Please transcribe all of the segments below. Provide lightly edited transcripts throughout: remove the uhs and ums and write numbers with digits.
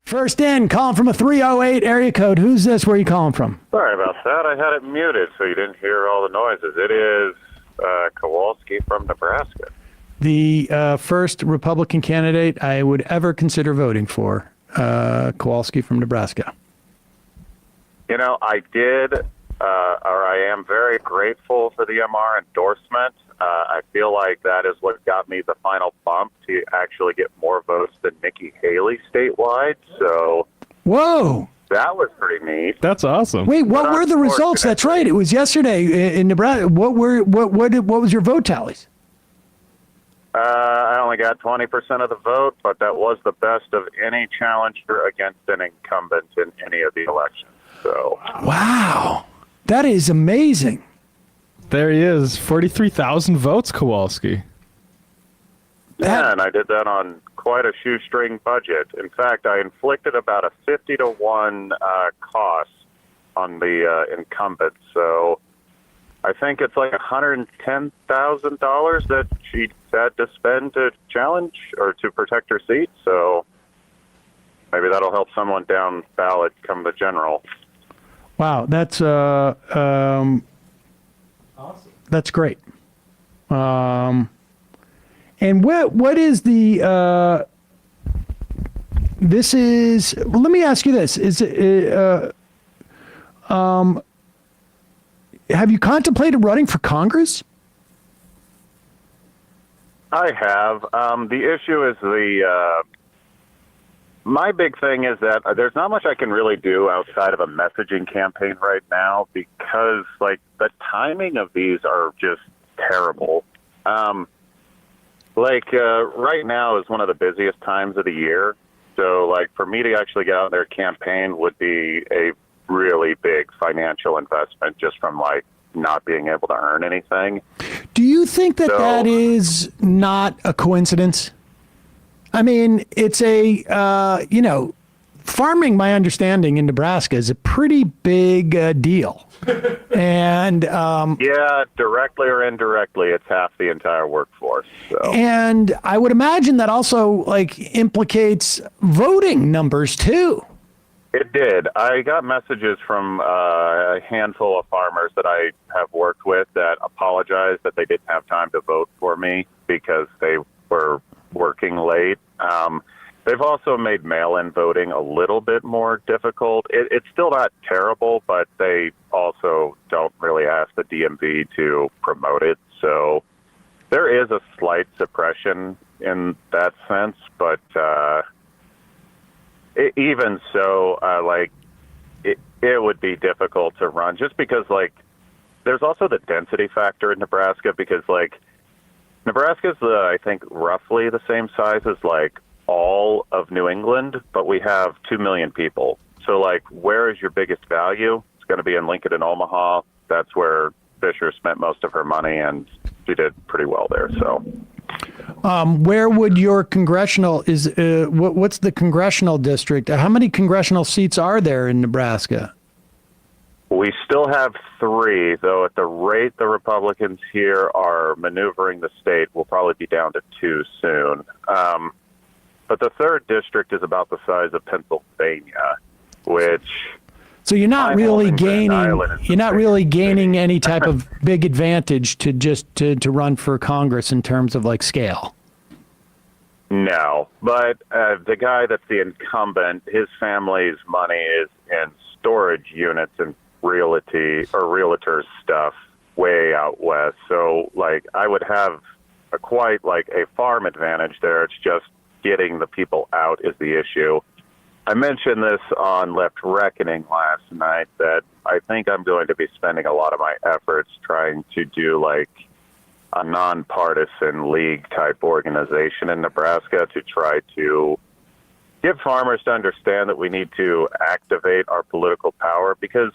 First in, calling from a 308 area code. Who's this? Where are you calling from? Sorry about that. I had it muted so you didn't hear all the noises. It is Kowalski from Nebraska. The first Republican candidate I would ever consider voting for, Kowalski from Nebraska. You know, I did, or I am very grateful for the MR endorsement. I feel like that is what got me the final bump to actually get more votes than Nikki Haley statewide. So, whoa, that was pretty neat. That's awesome. Wait, what were the results? That's right. It was yesterday in Nebraska. What was your vote tallies? I only got 20% of the vote, but that was the best of any challenger against an incumbent in any of the elections. So, wow, that is amazing. There he is, 43,000 votes, Kowalski. Yeah, and I did that on quite a shoestring budget. In fact, I inflicted about a 50-to-1 cost on the incumbent. So I think it's like $110,000 that she had to spend to challenge or to protect her seat. So maybe that'll help someone down ballot come the general. Wow, that's awesome. That's great. And what is the this is, let me ask you this, is have you contemplated running for Congress? I have. The issue is my big thing is that there's not much I can really do outside of a messaging campaign right now because, like, the timing of these are just terrible. Right now is one of the busiest times of the year. So, like, for me to actually get out there campaign would be a really big financial investment just from, like, not being able to earn anything. Do you think that that is not a coincidence? I mean, it's farming, my understanding in Nebraska is a pretty big deal. And yeah, directly or indirectly, it's half the entire workforce. So. And I would imagine that also implicates voting numbers too. It did. I got messages from a handful of farmers that I have worked with that apologized that they didn't have time to vote for me because they were working late. They've also made mail-in voting a little bit more difficult. It's still not terrible, but they also don't really ask the DMV to promote it. So there is a slight suppression in that sense, but even so, it would be difficult to run just because, there's also the density factor in Nebraska because, Nebraska's, I think, roughly the same size as, all of New England, but we have 2 million people. So, where is your biggest value? It's going to be in Lincoln and Omaha. That's where Fisher spent most of her money, and she did pretty well there. So, where would your congressional what's the congressional district? How many congressional seats are there in Nebraska? We still have 3, though at the rate the Republicans here are maneuvering the state, we'll probably be down to 2 soon. But the 3rd district is about the size of Pennsylvania, which... So you're not really gaining any type of big advantage to just to run for Congress in terms of scale. No, but the guy that's the incumbent, his family's money is in storage units and realtor stuff way out west. So I would have quite a farm advantage there. It's just getting the people out is the issue. I mentioned this on Left Reckoning last night that I think I'm going to be spending a lot of my efforts trying to do a nonpartisan league type organization in Nebraska to try to get farmers to understand that we need to activate our political power because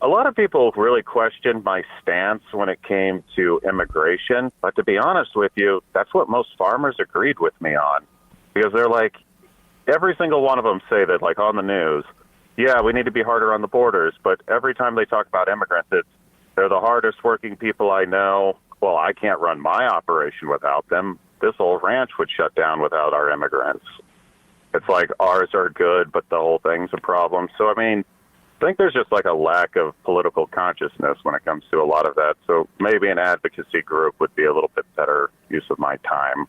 a lot of people really questioned my stance when it came to immigration. But to be honest with you, that's what most farmers agreed with me on because they're every single one of them say that, on the news, yeah, we need to be harder on the borders. But every time they talk about immigrants, they're the hardest working people I know. Well, I can't run my operation without them. This whole ranch would shut down without our immigrants. it's like ours are good, but the whole thing's a problem. So, I mean, I think there's just like a lack of political consciousness when it comes to a lot of that. So maybe an advocacy group would be a little bit better use of my time.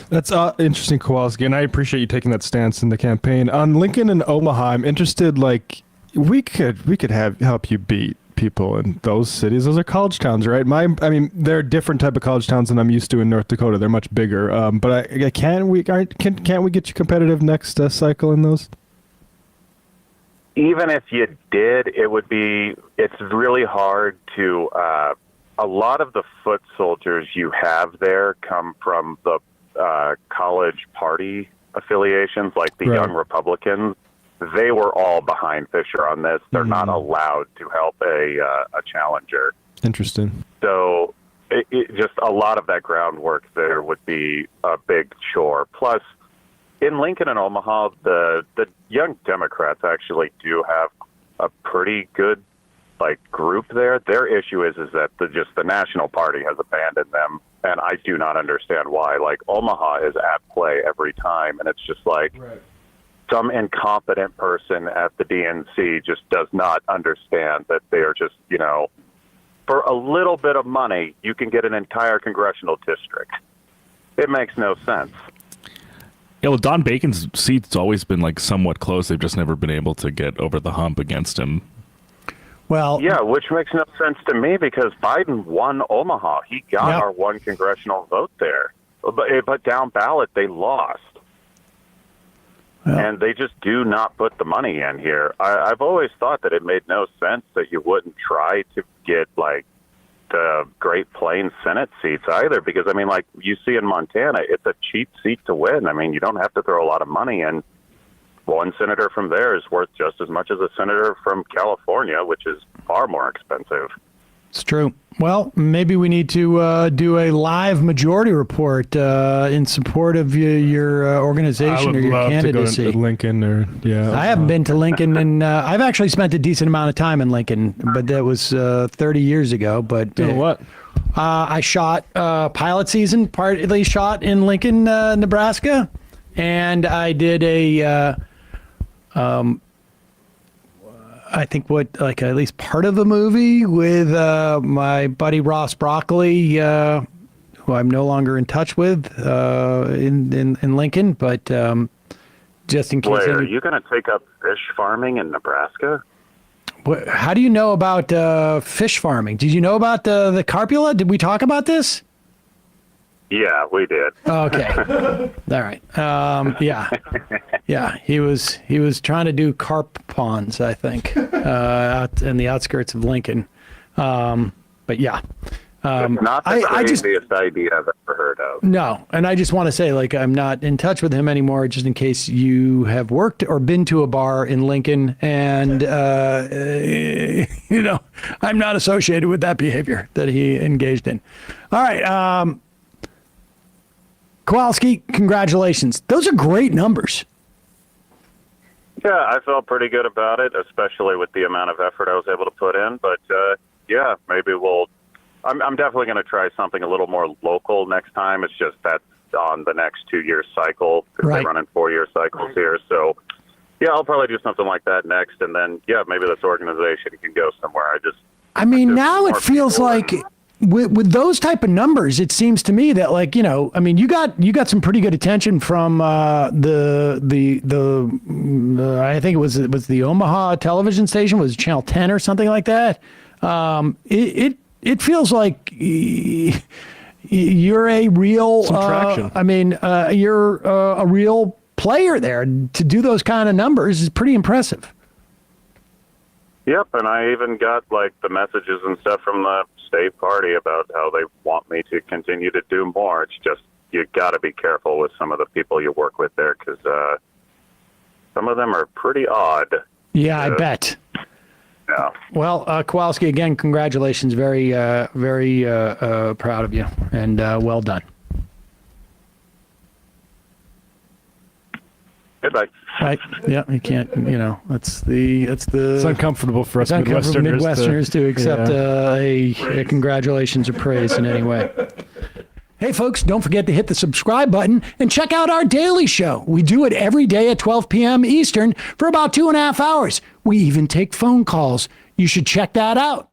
That's interesting, Kowalski, and I appreciate you taking that stance in the campaign. On Lincoln and Omaha, I'm interested, like, we could help you beat people in those cities. Those are college towns, right? I mean, they're a different type of college towns than I'm used to in North Dakota. They're much bigger. But can't we get you competitive next cycle in those? Even if you did, it's really hard to, a lot of the foot soldiers you have there come from the college party affiliations, like the Young Republicans. They were all behind Fisher on this. They're not allowed to help a challenger. Interesting. So it just a lot of that groundwork there would be a big chore. Plus, in Lincoln and Omaha, the Young Democrats actually do have a pretty good group there. Their issue is that the National Party has abandoned them, and I do not understand why. Omaha is at play every time, and it's just some incompetent person at the DNC just does not understand that they are just, for a little bit of money, you can get an entire congressional district. It makes no sense. Yeah, well, Don Bacon's seat's always been somewhat close. They've just never been able to get over the hump against him. Well, yeah, which makes no sense to me because Biden won Omaha. He got our one congressional vote there. But down ballot, they lost. And they just do not put the money in here. I've always thought that it made no sense that you wouldn't try to get, the Great Plains Senate seats either. Because, I mean, you see in Montana, it's a cheap seat to win. I mean, you don't have to throw a lot of money in. One senator from there is worth just as much as a senator from California, which is far more expensive. It's true. Well, maybe we need to do a live majority report in support of your organization or your candidacy. I would love to go to Lincoln I haven't been to Lincoln, and I've actually spent a decent amount of time in Lincoln, but that was 30 years ago. But doing what? I shot pilot season, partly shot in Lincoln, Nebraska, and I did I think at least part of a movie with my buddy Ross Broccoli, who I'm no longer in touch with in Lincoln, but just in case. Wait, are you going to take up fish farming in Nebraska? How do you know about fish farming? Did you know about the carpula? Did we talk about this? Yeah, we did. Okay. All right. Yeah. He was trying to do carp ponds, I think, out in the outskirts of Lincoln. But yeah. Not the craziest idea I've ever heard of. No, and I just want to say, I'm not in touch with him anymore, just in case you have worked or been to a bar in Lincoln, and I'm not associated with that behavior that he engaged in. All right. Kowalski, congratulations. Those are great numbers. Yeah, I felt pretty good about it, especially with the amount of effort I was able to put in. But, maybe I'm definitely going to try something a little more local next time. It's just that's on the next 2-year cycle because they run in 4-year cycles here. So, I'll probably do something like that next. And then, maybe this organization can go somewhere. Now it feels like... With those type of numbers, it seems to me that you got some pretty good attention from the I think it was the Omaha television station, was it Channel 10 or something like that. It feels like you're a real you're a real player there. To do those kind of numbers is pretty impressive. Yep, and I even got the messages and stuff from the state party about how they want me to continue to do more. It's just you got to be careful with some of the people you work with there because some of them are pretty odd. Yeah, I bet. Yeah. Well, Kowalski, again, congratulations. Very, very proud of you, and well done. Goodbye. Right. Yeah, you can't. It's uncomfortable for us Midwesterners to accept a congratulations or praise in any way. Hey, folks, don't forget to hit the subscribe button and check out our daily show. We do it every day at 12 p.m. Eastern for about 2.5 hours. We even take phone calls. You should check that out.